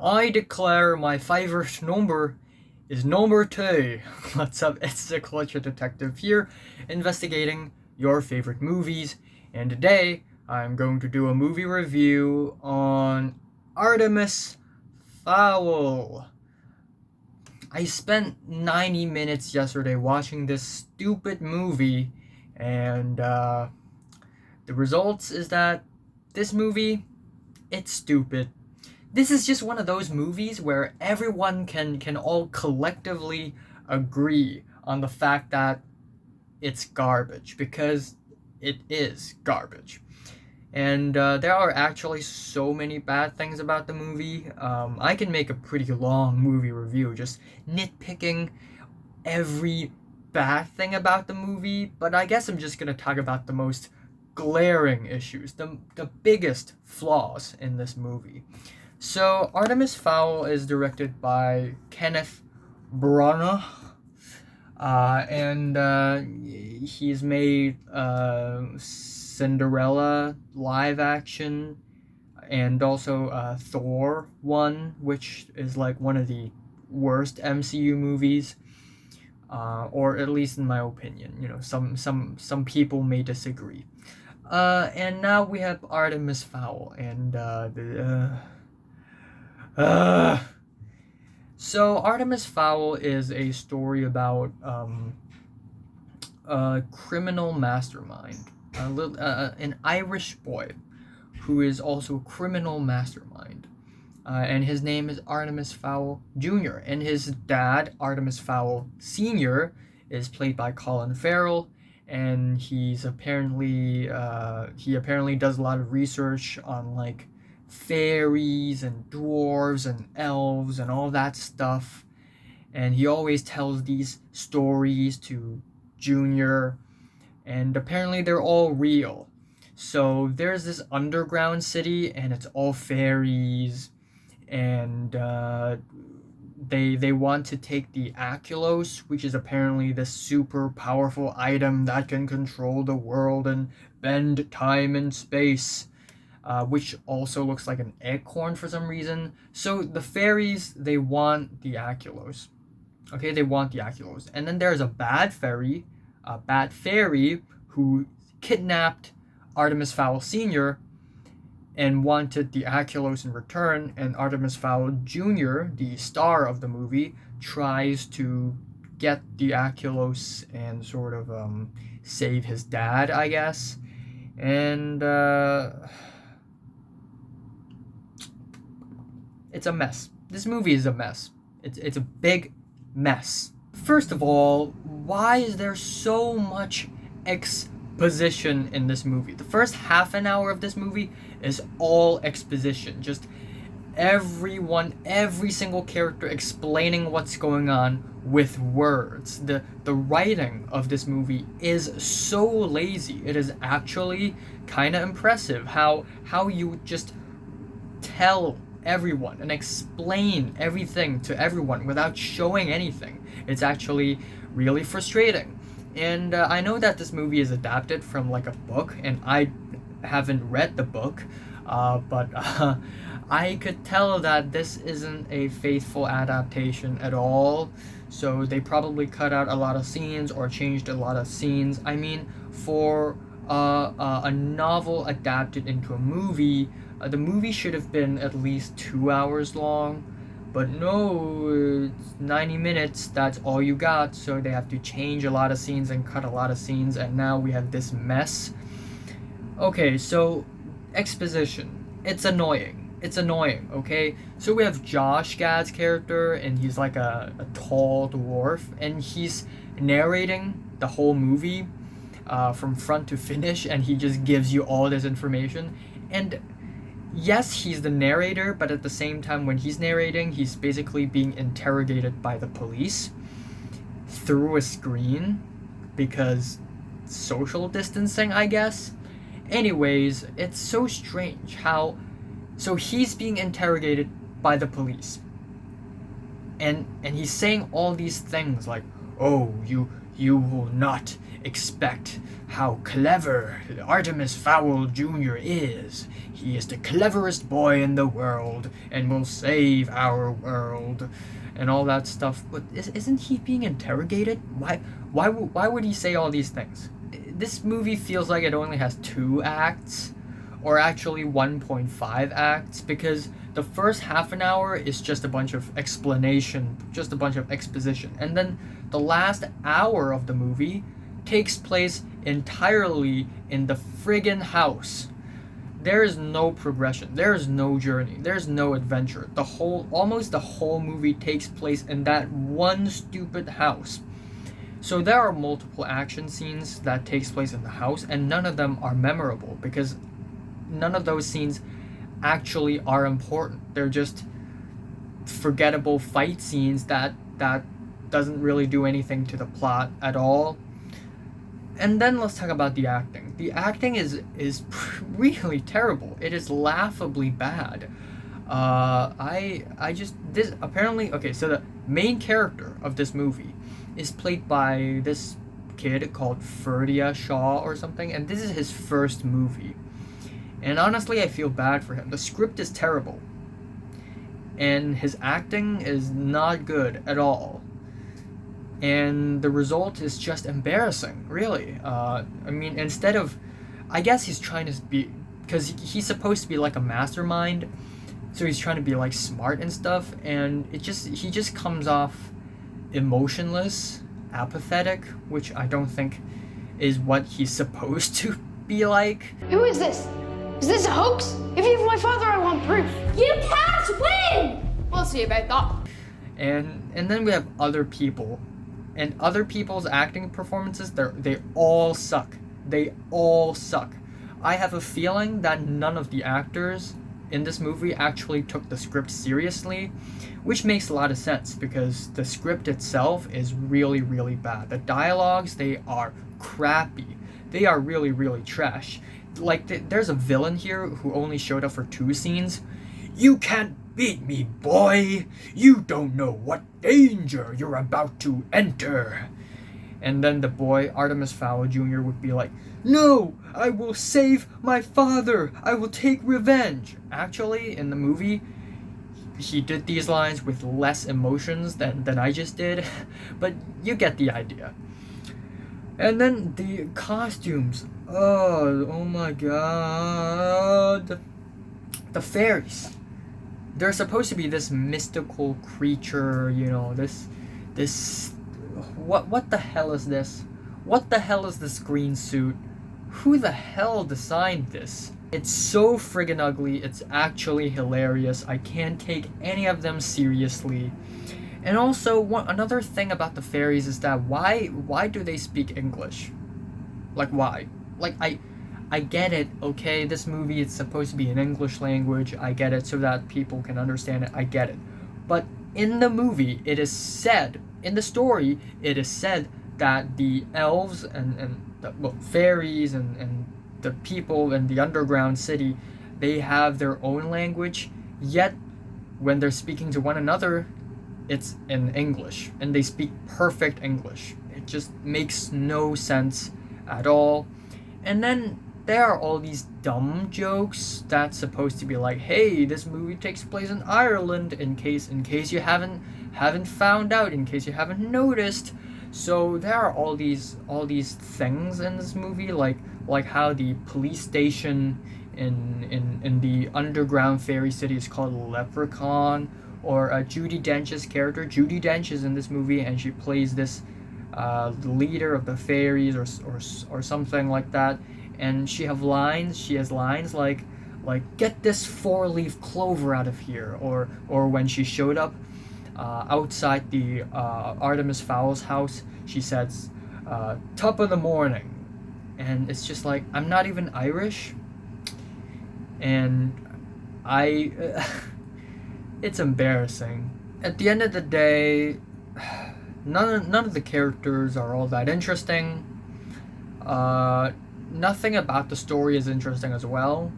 I declare my favorite number is number 2. What's up? It's the Culture Detective here, investigating your favorite movies. And today, I'm going to do a movie review on Artemis Fowl. I spent 90 minutes yesterday watching this stupid movie, and the results is that this movie, it's stupid. This is just one of those movies where everyone can all collectively agree on the fact that it's garbage, because it is garbage. And there are actually so many bad things about the movie. I can make a pretty long movie review just nitpicking every bad thing about the movie, but I guess I'm just gonna talk about the most glaring issues, the biggest flaws in this movie. So, Artemis Fowl is directed by Kenneth Branagh, and he's made Cinderella live action, and also Thor 1, which is like one of the worst MCU movies, or at least in my opinion. You know, some people may disagree. And now we have Artemis Fowl, and so Artemis Fowl is a story about a criminal mastermind, an Irish boy who is also a criminal mastermind, and his name is Artemis Fowl Jr. And his dad, Artemis Fowl Sr., is played by Colin Farrell, and he apparently does a lot of research on like fairies and dwarves and elves and all that stuff, and he always tells these stories to Junior, and apparently they're all real. So there's this underground city, and it's all fairies, and they want to take the Aculos, which is apparently this super powerful item that can control the world and bend time and space. Which also looks like an acorn for some reason. So the fairies, they want the Aculos. Okay, they want the Aculos. And then there's a bad fairy who kidnapped Artemis Fowl Sr. and wanted the Aculos in return. And Artemis Fowl Jr., the star of the movie, tries to get the Aculos and sort of save his dad, I guess. And it's a mess. This movie is a mess. It's a big mess. First of all, why is there so much exposition in this movie? The first half an hour of this movie is all exposition. Just every single character explaining what's going on with words. The writing of this movie is so lazy. It is actually kind of impressive how you just tell everyone and explain everything to everyone without showing anything. It's actually really frustrating. And I know that this movie is adapted from like a book, and I haven't read the book, but I could tell that this isn't a faithful adaptation at all. So they probably cut out a lot of scenes or changed a lot of scenes. I mean, for a novel adapted into a movie, the movie should have been at least 2 hours long, but no, it's 90 minutes, that's all you got, so they have to change a lot of scenes and cut a lot of scenes, and now we have this mess. Okay, so exposition. It's annoying, okay? So we have Josh Gad's character, and he's like a tall dwarf, and he's narrating the whole movie from front to finish, and he just gives you all this information. And yes, he's the narrator, but at the same time, when he's narrating, he's basically being interrogated by the police through a screen, because social distancing, I guess. Anyways, it's so strange how... So he's being interrogated by the police, and he's saying all these things like, oh, You will not expect how clever Artemis Fowl Jr. is. He is the cleverest boy in the world and will save our world, and all that stuff. But isn't he being interrogated? Why would he say all these things? This movie feels like it only has 2 acts, or actually 1.5 acts, because the first half an hour is just a bunch of explanation, just a bunch of exposition, and then the last hour of the movie takes place entirely in the friggin' house. There is no progression, there is no journey, there's no adventure. Almost the whole movie takes place in that one stupid house. So there are multiple action scenes that takes place in the house, and none of them are memorable because none of those scenes actually are important. They're just forgettable fight scenes that doesn't really do anything to the plot at all. And then let's talk about the acting. The acting is really terrible. It is laughably bad. So the main character of this movie is played by this kid called Ferdia Shaw or something, and this is his first movie. And honestly, I feel bad for him. The script is terrible, and his acting is not good at all. And the result is just embarrassing, really. I guess he's trying to be, because he's supposed to be like a mastermind, so he's trying to be like smart and stuff, and he just comes off emotionless, apathetic, which I don't think is what he's supposed to be like. Who is this? Is this a hoax? If you're my father, I want proof. You can't win! We'll see about that. And then we have other people. And other people's acting performances, they all suck. They all suck. I have a feeling that none of the actors in this movie actually took the script seriously, which makes a lot of sense because the script itself is really, really bad. The dialogues, they are crappy. They are really, really trash. Like, there's a villain here who only showed up for 2 scenes. You can't beat me, boy! You don't know what danger you're about to enter! And then the boy, Artemis Fowl Jr., would be like, no! I will save my father! I will take revenge! Actually, in the movie, he did these lines with less emotions than I just did, but you get the idea. And then the costumes. Oh my god. The fairies. They're supposed to be this mystical creature, this what the hell is this? What the hell is this green suit? Who the hell designed this? It's so friggin' ugly, it's actually hilarious. I can't take any of them seriously. And also, another thing about the fairies is that why do they speak English? Like, why? Like, I get it, okay, this movie is supposed to be in English language, I get it, so that people can understand it, I get it. But in the movie, it is said, in the story, it is said that the elves and the fairies and the people in the underground city, they have their own language, yet when they're speaking to one another, it's in English, and they speak perfect English. It just makes no sense at all. And then there are all these dumb jokes that's supposed to be like, hey, this movie takes place in Ireland, in case you haven't found out, in case you haven't noticed. So there are all these things in this movie, like how the police station in the underground fairy city is called Leprechaun, or Judi Dench's character. Judi Dench is in this movie, and she plays this leader of the fairies or something like that. And she has lines like get this 4-leaf clover out of here, or when she showed up outside the Artemis Fowl's house, she says top of the morning, and it's just like, I'm not even Irish, and it's embarrassing. At the end of the day, none of the characters are all that interesting. Nothing about the story is interesting as well.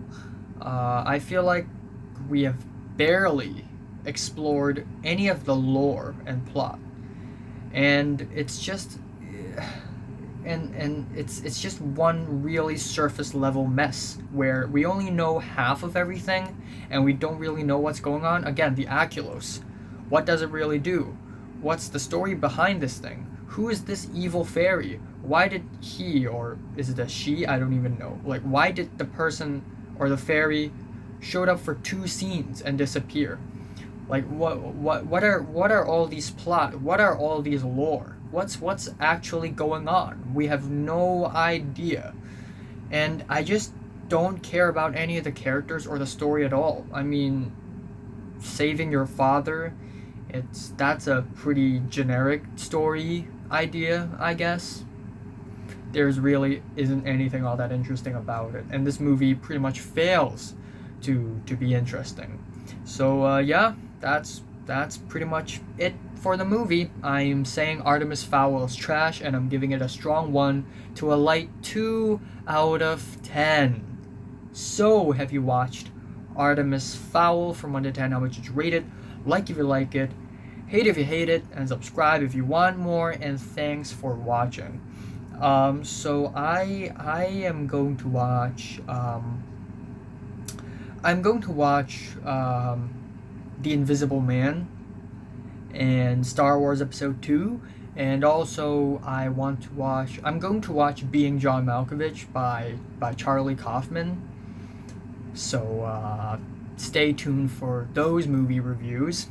I feel like we have barely explored any of the lore and plot, and it's just and it's just one really surface level mess where we only know half of everything and we don't really know what's going on. Again, the Aculos. What does it really do? What's the story behind this thing? Who is this evil fairy? Why did he, or is it a she? I don't even know. Like, why did the person or the fairy showed up for 2 scenes and disappear? Like, what are all these plot? What are all these lore? What's actually going on? We have no idea. And I just don't care about any of the characters or the story at all. I mean, saving your father, that's a pretty generic story idea, I guess. There's really isn't anything all that interesting about it. And this movie pretty much fails to be interesting. So yeah, that's pretty much it for the movie. I'm saying Artemis Fowl is trash, and I'm giving it a strong 1 to a light 2 out of 10. So, have you watched Artemis Fowl? From 1 to 10, how much would you rate it? Like if you like it, hate if you hate it, and subscribe if you want more, and thanks for watching. So I am going to watch The Invisible Man and Star Wars Episode 2, and also I'm going to watch Being John Malkovich by Charlie Kaufman. So stay tuned for those movie reviews.